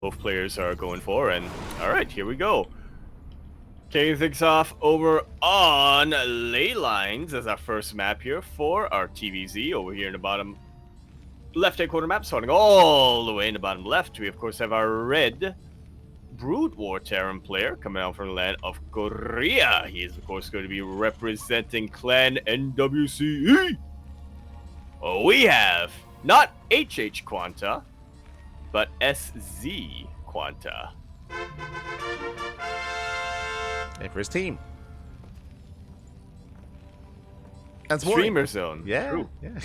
both players are going for. And all right, here we go. Kicking things off over on Ley Lines as our first map here for our TVZ over here in the bottom left-hand corner map, starting all the way in the bottom left. We of course have our red Brood War Terran player coming out from the land of Korea. He is of course going to be representing Clan NWCE. We have not HH QuanTa, but SZ QuanTa. And for his team. And Streamer Zone. Yeah. True. Yeah.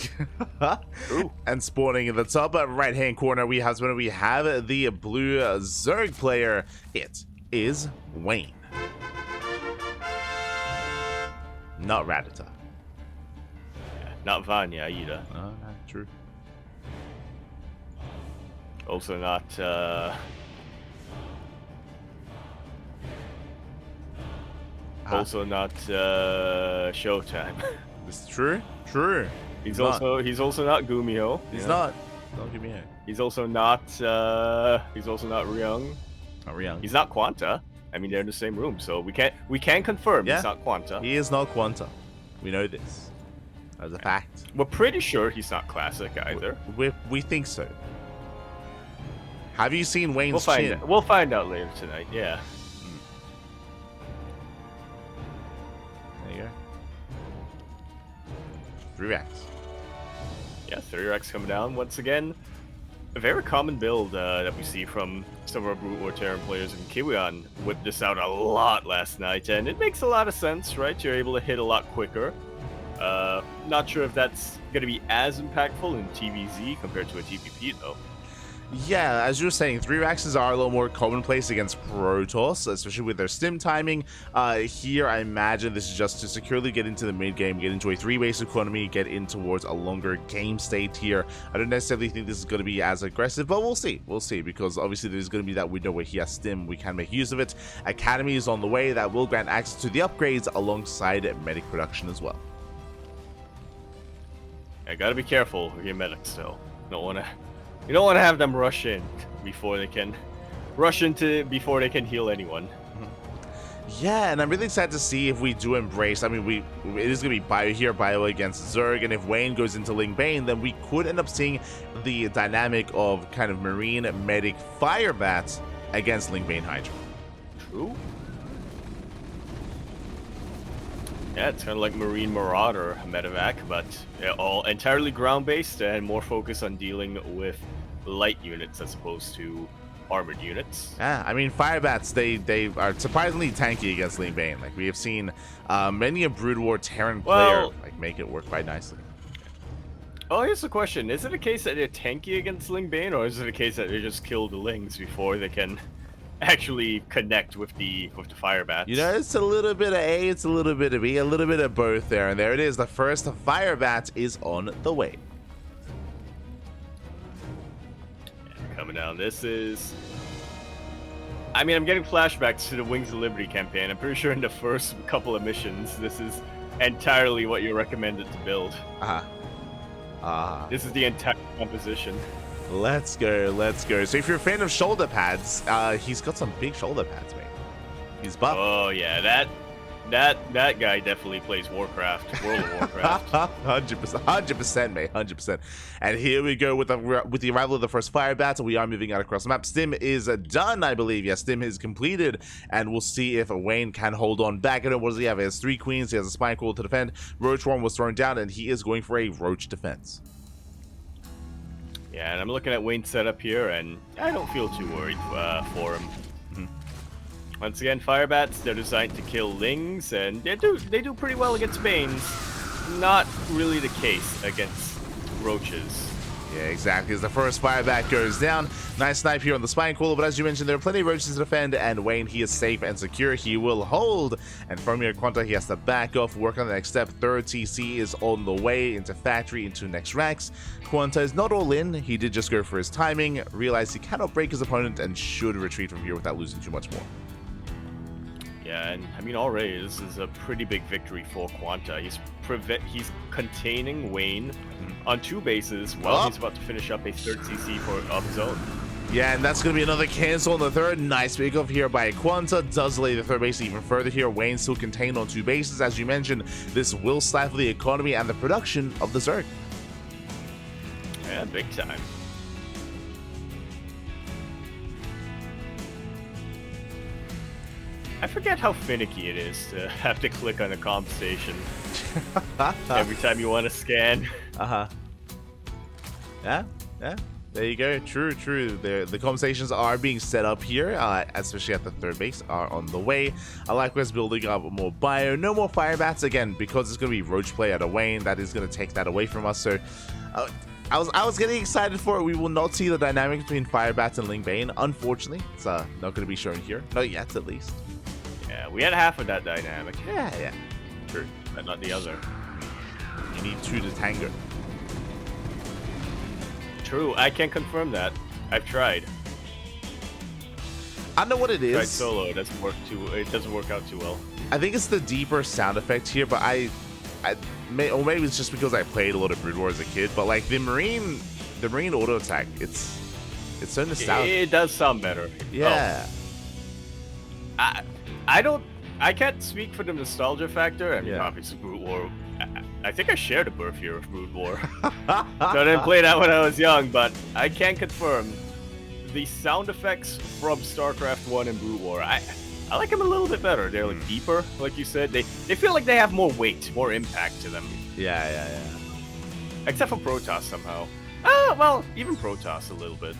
True. And spawning in the top right hand corner, we have the blue Zerg player. It is Wayne. Not Radita. Yeah, not Vanya either. No, true. Also not Showtime. This is true. True. He's also not Gumiho. He's not. Don't give me a. He's also not Ryung. Not Ryung. He's not QuanTa. I mean, they're in the same room, so we can confirm he's not QuanTa. He is not QuanTa. We know this as a fact. We're pretty sure he's not Classic either. We think so. Have you seen Wayne's chin? We'll find out later tonight. Yeah. There you go. 3 racks. Yeah, 3 racks coming down once again. A very common build that we see from some of our Brood War Terran players, and Kiwian whipped this out a lot last night, and it makes a lot of sense, right? You're able to hit a lot quicker. Not sure if that's going to be as impactful in TVZ compared to a TPP, though. Yeah, as you were saying, 3 racks are a little more commonplace against Protoss, especially with their stim timing. Here, I imagine this is just to securely get into the mid game, get into a 3-base economy, get in towards a longer game state here. I don't necessarily think this is going to be as aggressive, but we'll see. We'll see, because obviously there's going to be that window where he has stim. We can make use of it. Academy is on the way. That will grant access to the upgrades alongside medic production as well. I gotta be careful with your medics, though. You don't want to have them rush in before they can heal anyone. Yeah, and I'm really excited to see if we do embrace. I mean, it is going to be bio against Zerg, and if Wayne goes into Ling Bane, then we could end up seeing the dynamic of kind of Marine Medic Fire Bats against Ling Bane Hydra. True. Yeah, it's kind of like Marine Marauder Medevac, but all entirely ground-based and more focused on dealing with light units as opposed to armored units. Yeah, I mean, Firebats, they are surprisingly tanky against Ling Bane. Like, we have seen many a Brood War Terran player make it work quite nicely. Oh, here's the question. Is it a case that they're tanky against Ling Bane, or is it a case that they just kill the Lings before they can actually connect with the Firebats? You know, it's a little bit of A, it's a little bit of B, a little bit of both there. And there it is. The first Firebat is on the way. Coming down. This is... I mean, I'm getting flashbacks to the Wings of Liberty campaign. I'm pretty sure in the first couple of missions, this is entirely what you're recommended to build. This is the entire composition. Let's go, let's go. So if you're a fan of shoulder pads, he's got some big shoulder pads, mate. He's buff. Oh yeah, that guy definitely plays Warcraft, World of Warcraft. 100%, mate, 100%. And here we go with the arrival of the first fire bat. We are moving out across the map. Stim is done, I believe. Yes, Stim is completed, and we'll see if Wayne can hold on back. And what does he have? He has 3 queens. He has a spine coil to defend. Roach Worm was thrown down, and he is going for a roach defense. Yeah, and I'm looking at Wayne's setup here, and I don't feel too worried for him. Once again, Firebats, they're designed to kill Lings, and they do pretty well against Banes. Not really the case against Roaches. Yeah, exactly. As the first Firebat goes down, nice snipe here on the spine coil, but as you mentioned, there are plenty of Roaches to defend, and Wayne, he is safe and secure. He will hold, and from here, QuanTa, he has to back off, work on the next step. Third TC is on the way into factory, into next racks. QuanTa is not all in. He did just go for his timing, realized he cannot break his opponent, and should retreat from here without losing too much more. Yeah, and I mean, already this is a pretty big victory for QuanTa. He's containing Wayne on 2 bases while he's about to finish up a 3rd CC of his own. Yeah, and that's going to be another cancel on the third. Nice pickoff here by QuanTa. Does delay the third base even further here. Wayne still contained on 2 bases. As you mentioned, this will stifle the economy and the production of the Zerg. Yeah, big time. I forget how finicky it is to have to click on a compensation every time you want to scan. Uh-huh. Yeah. There you go. True. The conversations are being set up here, especially at the third base, are on the way. I like what's building up more bio. No more fire bats again, because it's going to be roach play at a Wayne. That is going to take that away from us. So I was getting excited for it. We will not see the dynamic between fire bats and Ling Bane. Unfortunately, it's not going to be shown here. Not yet, at least. Yeah, we had half of that dynamic. Yeah. True. But not the other. You need 2 to tango. True, I can't confirm that. I've tried. I know what it is. Tried solo, it doesn't work out too well. I think it's the deeper sound effect here, but or maybe it's just because I played a lot of Brood War as a kid. But like the Marine auto attack, it's so nostalgic. It does sound better. Yeah. Oh. I can't speak for the nostalgia factor. I mean, obviously Brood War. I think I shared a birth year of Brood War. So I didn't play that when I was young, but I can confirm the sound effects from StarCraft 1 and Brood War. I like them a little bit better. They're like deeper, like you said. They feel like they have more weight, more impact to them. Yeah. Except for Protoss somehow. Oh, well, even Protoss a little bit.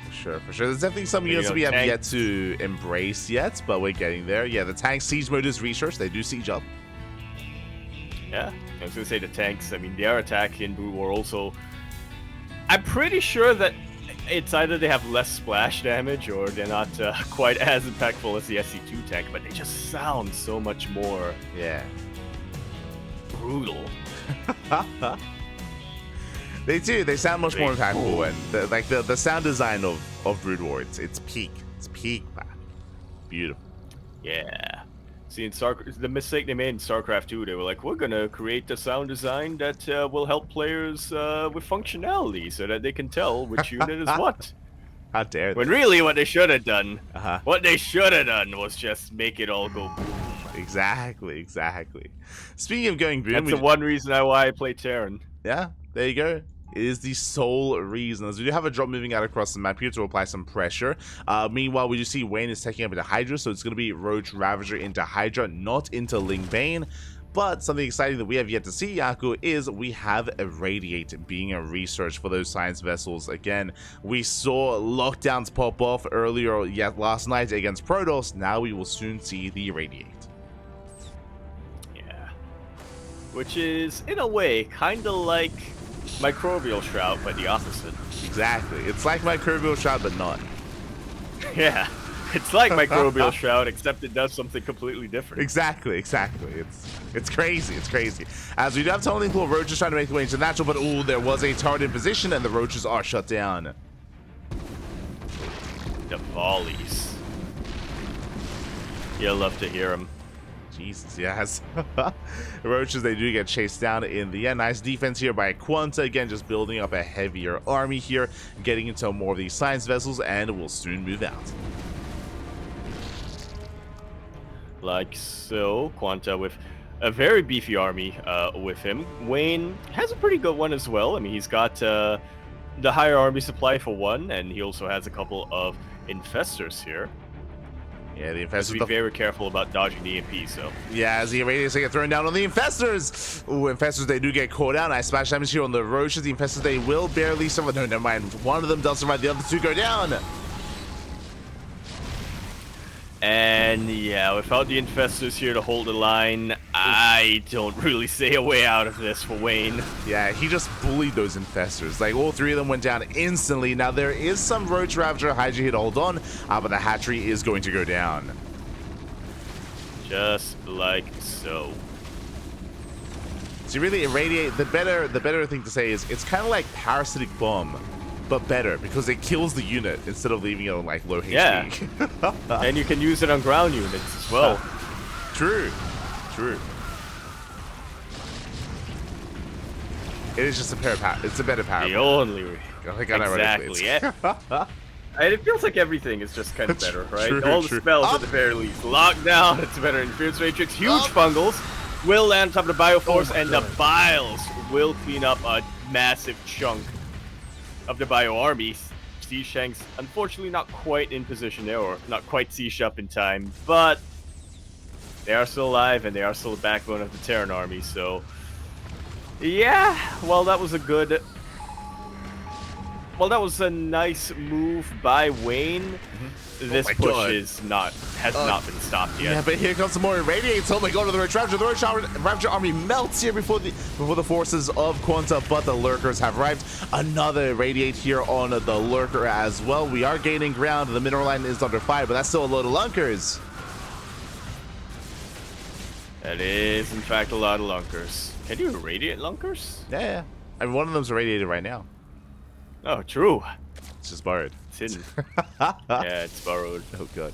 For sure. There's definitely some units we have yet to embrace yet, but we're getting there. Yeah, the tank siege mode is research. They do siege up. Yeah, I was going to say the tanks. I mean, they are attacking Brood War also. I'm pretty sure that it's either they have less splash damage or they're not quite as impactful as the SC2 tank, but they just sound so much more brutal. They do. They sound much more impactful, and the sound design of Brood War, it's peak. It's peak, man. Beautiful. Yeah. See, in the mistake they made in StarCraft 2, they were like, we're gonna create a sound design that will help players with functionality, so that they can tell which unit is what. How dare they? When really, what they should have done, was just make it all go boom. Exactly. Speaking of going boom, that's the one reason why I play Terran. Yeah, there you go. It is the sole reason, as we do have a drop moving out across the map here to apply some pressure. Meanwhile, we do see Wayne is taking up into Hydra, so it's going to be Roach Ravager into Hydra, not into Ling Bane. But something exciting that we have yet to see, Yaku, is we have Irradiate being a research for those science vessels. Again, we saw lockdowns pop off earlier last night against Protoss. Now we will soon see the Irradiate. Yeah. Which is, in a way, kind of like Microbial Shroud, but the opposite. Exactly. It's like Microbial Shroud, but not. Yeah. It's like Microbial Shroud, except it does something completely different. Exactly. It's crazy. As we do have Tunneling Pool, Roaches trying to make the way into natural, but there was a turret in position, and the Roaches are shut down. The volleys. You'll love to hear them. Jesus, yes. Roaches, they do get chased down in the end. Nice defense here by QuanTa. Again, just building up a heavier army here, getting into more of these science vessels, and will soon move out. Like so, QuanTa with a very beefy army with him. Wayne has a pretty good one as well. I mean, he's got the higher army supply for one, and he also has a couple of infestors here. Yeah, the Infestors. Be very careful about dodging the EMP, so. Yeah, as the Irradiates get thrown down on the Infestors. Ooh, Infestors, they do get caught out. Nice splash damage here on the Roaches. The Infestors, they will barely survive. No, never mind. One of them does survive. The other two go down. And yeah, without the Infestors here to hold the line, I don't really see a way out of this for Wayne. Yeah, he just bullied those Infestors. Like, all three of them went down instantly. Now, there is some Roach Ravager Hydra here to hold on, but the hatchery is going to go down. Just like so. So really, Irradiate, the better thing to say is, it's kind of like Parasitic Bomb, but better, because it kills the unit instead of leaving it on like low HP. Yeah. And you can use it on ground units as well. True. It is just a pair of it's a better power. The only way. Like, Exactly, yeah. And it feels like everything is just kind of better, right? True, All the true. spells at the very least. Lockdown, it's better. Interference Matrix, huge fungals. Will land on top of the Bioforce, and the Biles will clean up a massive chunk of the Bio army. C-Shanks, unfortunately, not quite in position there, or not quite C-Sh up in time, but they are still alive, and they are still the backbone of the Terran army, so yeah, well, that was a good... Well, that was a nice move by Wayne. This push has not been stopped yet. Yeah, but here comes some more Irradiates. Oh my god, the Ravager. The Ravager army melts here before the forces of QuanTa, but the Lurkers have arrived. Another Irradiate here on the Lurker as well. We are gaining ground. The mineral line is under fire, but that's still a load of Lunkers. That is, in fact, a lot of Lunkers. Can you irradiate Lunkers? Yeah. I mean, one of them's irradiated right now. Oh, true. It's just borrowed. It's hidden. Yeah, it's borrowed. Oh god.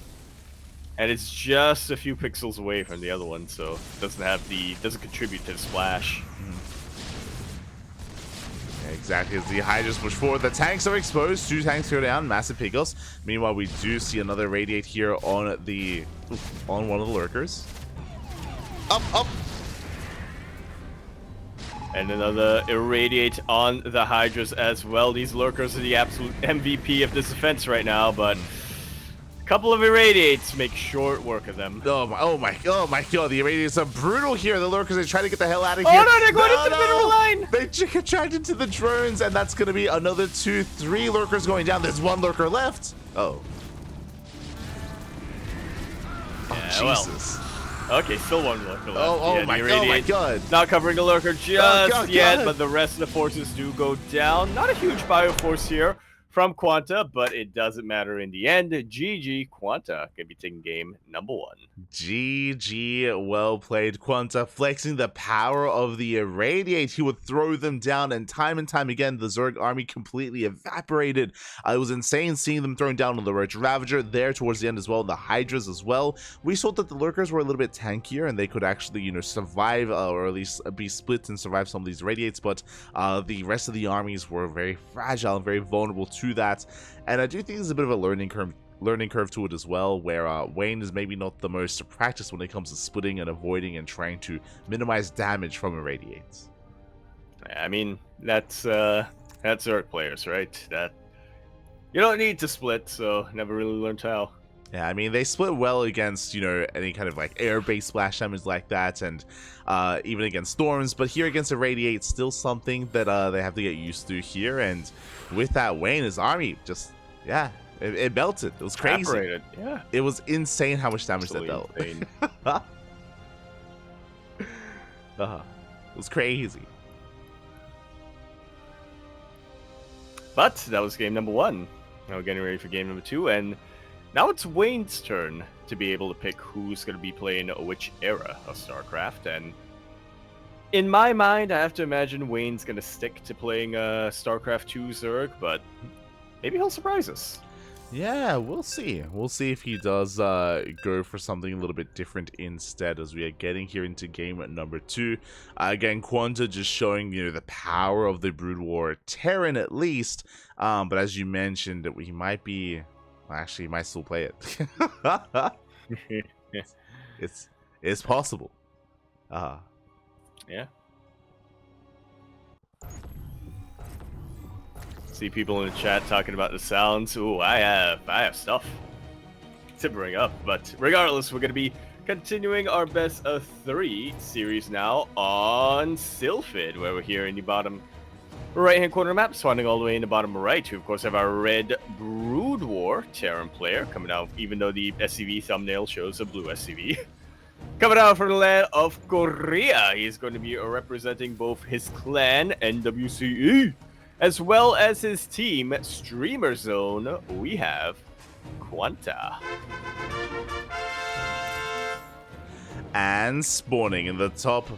And it's just a few pixels away from the other one, so it doesn't contribute to the splash. Yeah, exactly. As the Hydras push forward, the tanks are exposed. 2 tanks go down. Massive pickles. Meanwhile, we do see another Radiate here on one of the Lurkers. Up. And another Irradiate on the Hydras as well. These Lurkers are the absolute MVP of this defense right now, but a couple of Irradiates make short work of them. Oh my god, the Irradiates are brutal here. The Lurkers, they try to get the hell out of Oh here. no, they're going into the mineral line! They contract into the drones, and that's going to be another 2-3 Lurkers going down. There's 1 Lurker left. Oh. Yeah, Jesus. Well. Okay, still 1 Lurker left. Oh my god. Not covering the Lurker just yet, but the rest of the forces do go down. Not a huge Bioforce here from QuanTa, but it doesn't matter in the end. GG, QuanTa gonna be taking game number 1. GG, well played. QuanTa flexing the power of the Irradiate. He would throw them down, and time again, the Zerg army completely evaporated. It was insane seeing them thrown down on the Ravager there towards the end as well, the Hydras as well. We saw that the Lurkers were a little bit tankier, and they could actually, you know, survive, or at least be split and survive some of these Radiates, but the rest of the armies were very fragile and very vulnerable to that. And I do think there's a bit of a learning curve to it as well, where Wayne is maybe not the most practiced when it comes to splitting and avoiding and trying to minimize damage from Irradiates. I mean, that's Zerg players, right? That you don't need to split, so never really learned how. Yeah, I mean, they split well against, you know, any kind of like air-based splash damage like that, and even against storms, but here against Irradiate, still something that they have to get used to here. And with that, Wayne, his army just, yeah, it melted. It was crazy. Evaporated. Yeah. It was insane how much damage that dealt. It was crazy. But that was game number 1. Now we're getting ready for game number 2, and now it's Wayne's turn to be able to pick who's going to be playing which era of StarCraft. And in my mind, I have to imagine Wayne's going to stick to playing StarCraft 2 Zerg, but maybe he'll surprise us. Yeah, we'll see. We'll see if he does go for something a little bit different instead, as we are getting here into game number 2. Again, QuanTa just showing, you know, the power of the Brood War Terran at least. But as you mentioned, we might be... Actually, you might still play it. It's possible. Yeah. See people in the chat talking about the sounds. Ooh, I have stuff to bring up. But regardless, we're going to be continuing our best of 3 series now on Sylphid, where we're here in the bottom right-hand corner of the map, spawning all the way in the bottom right. We, of course, have our red Brood War Terran player coming out, even though the SCV thumbnail shows a blue SCV. Coming out from the land of Korea. He's going to be representing both his clan, NWCE, as well as his team, Streamer Zone. We have QuanTa. And spawning in the top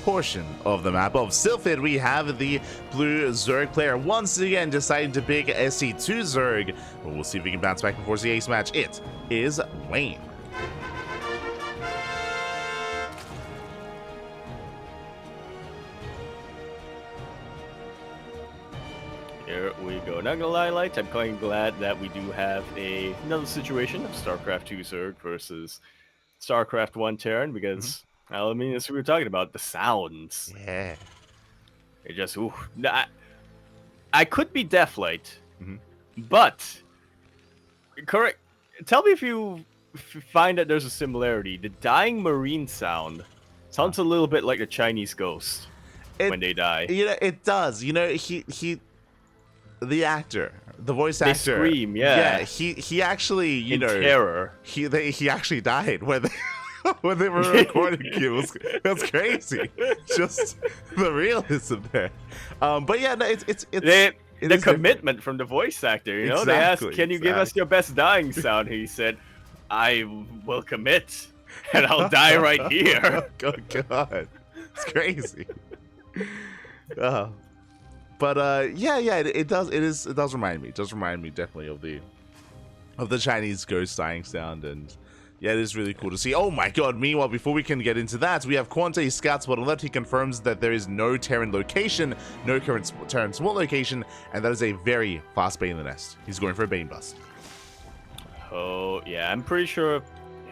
portion of the map of Sylphid, we have the blue Zerg player once again deciding to pick SC2 Zerg. We'll see if we can bounce back before the ace match. It is Wayne. you go. Not gonna lie, Light, I'm kind of glad that we do have another situation of StarCraft 2 Zerg versus StarCraft 1 Terran, because, I mean, as we were talking about, the sounds. Yeah. It just, ooh. I could be deaf, Light, Mm-hmm. but, correct, tell me if you find that there's a similarity. The dying Marine sound sounds a little bit like a Chinese ghost when they die. You know, it does. You know, the actor, the voice They actor, scream, yeah. he actually, you In know, terror. he actually died when they were recording it. That's crazy. Just the realism there. But yeah, no, it's the commitment from the voice actor. You know, they asked, "Can you give us your best dying sound?" He said, "I will commit, and I'll die right here." Oh God, it's crazy. But yeah, it does remind me. It does remind me definitely of the Chinese ghost dying sound, and yeah, it is really cool to see. Oh my God! Meanwhile, before we can get into that, we have QuanTa scouts bottom left. He confirms that there is no Terran location, no current Terran small location, and that is a very fast Bane in the nest. He's going for a Bane bust. Oh yeah, I'm pretty sure.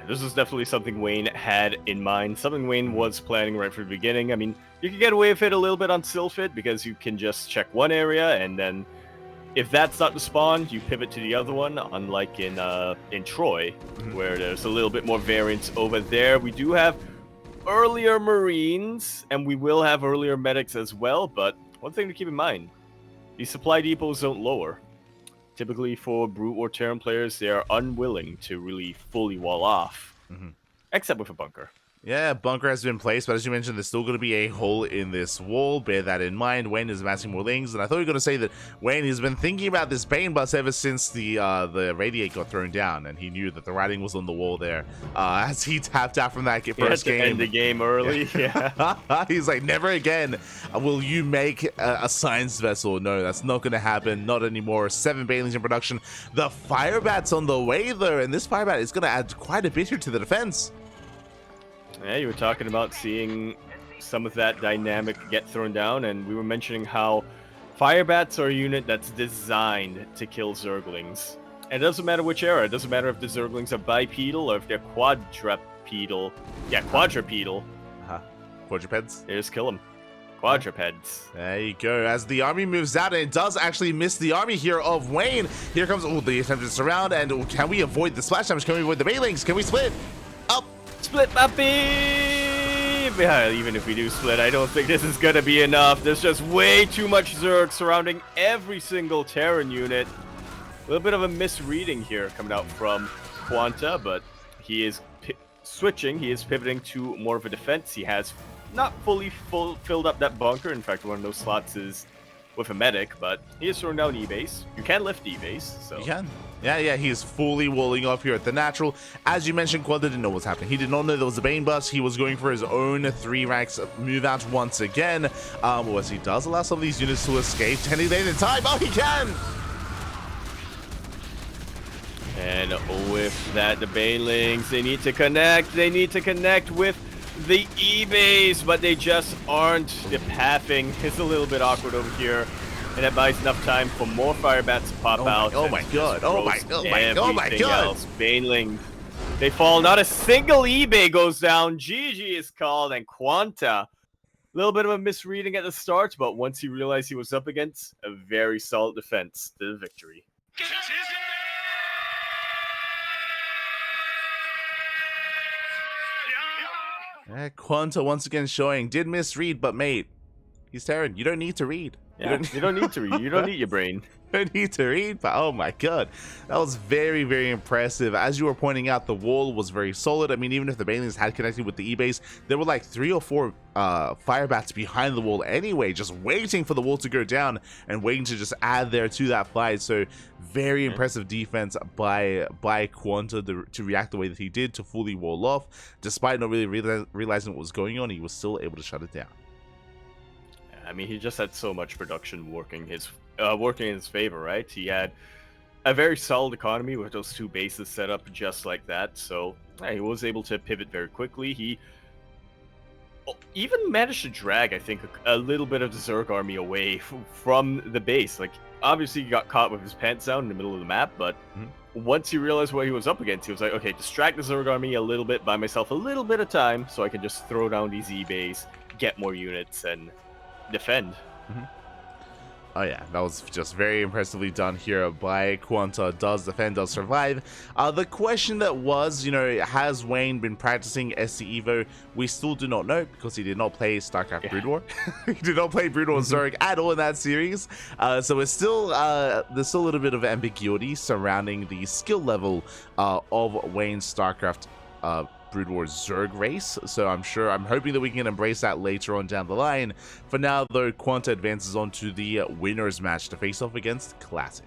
This is definitely something Wayne had in mind. Something Wayne was planning right from the beginning. I mean, you can get away with it a little bit on Sylphid because you can just check one area, and then if that's not the spawn, you pivot to the other one. Unlike in Troy, where there's a little bit more variance over there. We do have earlier Marines, and we will have earlier medics as well. But one thing to keep in mind: these supply depots don't lower. Typically, for Brute or Terran players, they are unwilling to really fully wall off, except with a bunker. Yeah, bunker has been placed, but as you mentioned, there's still going to be a hole in this wall. Bear that in mind. Wayne is amassing more lings, and I thought you were going to say that Wayne has been thinking about this Bane bus ever since the radiate got thrown down, and he knew that the writing was on the wall there. As he tapped out from that first game, end the game early. Yeah, he's like, never again will you make a science vessel. No, that's not going to happen. Not anymore. 7 Banelings in production. The Firebat's on the way though, and this Firebat is going to add quite a bit here to the defense. Yeah, you were talking about seeing some of that dynamic get thrown down, and we were mentioning how Firebats are a unit that's designed to kill Zerglings. And it doesn't matter which era. It doesn't matter if the Zerglings are bipedal or if they're quadrupedal. Yeah, quadrupedal. Quadrupeds? They just kill them. Quadrupeds. There you go. As the army moves out, and it does actually miss the army here of Wayne. Here comes the attempted surround, and can we avoid the splash damage? Can we avoid the Banelings? Can we split? Up! Split puppy! Yeah, even if we do split, I don't think this is gonna be enough. There's just way too much Zerg surrounding every single Terran unit. A little bit of a misreading here coming out from QuanTa, but he is switching. He is pivoting to more of a defense. He has not fully filled up that bunker. In fact, one of those slots is with a medic, but he is throwing down E-base. You can lift E-base, so... You can. Yeah, he is fully walling off here at the natural. As you mentioned, QuanTa didn't know what's happening. He did not know there was a Bane bust. He was going for his own 3 ranks move out once again. As he does allow some of these units to escape. 10 days in time. Oh, he can! And with that, the Banelings, they need to connect. They need to connect with the E-base, but they just aren't. The pathing is a little bit awkward over here, and that buys enough time for more Firebats to pop out. Oh my God! Oh my God! Baneling, they fall. Not a single E-bay goes down. GG is called, and QuanTa. A little bit of a misreading at the start, but once he realized he was up against a very solid defense, the victory. QuanTa once again showing, did misread, but mate, he's Terran. You don't need to read. Yeah, you don't need to read. You don't need your brain. You don't need to read, but oh my God. That was very, very impressive. As you were pointing out, the wall was very solid. I mean, even if the Banelings had connected with the E-base, there were like 3 or 4 Firebats behind the wall anyway, just waiting for the wall to go down and waiting to just add there to that fight. So very impressive defense by QuanTa to react the way that he did, to fully wall off. Despite not really realizing what was going on, he was still able to shut it down. I mean, he just had so much production working in his favor, right? He had a very solid economy with those 2 bases set up just like that, so he was able to pivot very quickly. He even managed to drag, I think, a little bit of the Zerg army away from the base. Like, obviously he got caught with his pants down in the middle of the map, but Mhm. once he realized what he was up against, he was like, okay, distract the Zerg army a little bit, buy myself a little bit of time so I can just throw down these E-base, get more units, and defend. Oh yeah, that was just very impressively done here by QuanTa. Does defend, does survive. The question that was, has Wayne been practicing SC Evo? We still do not know because he did not play StarCraft Brood War. He did not play Brood War Zerg at all in that series. So it's still there's still a little bit of ambiguity surrounding the skill level of Wayne's StarCraft Brood War Zerg race, so I'm hoping that we can embrace that later on down the line. For now, though, QuanTa advances on to the winners match to face off against Classic.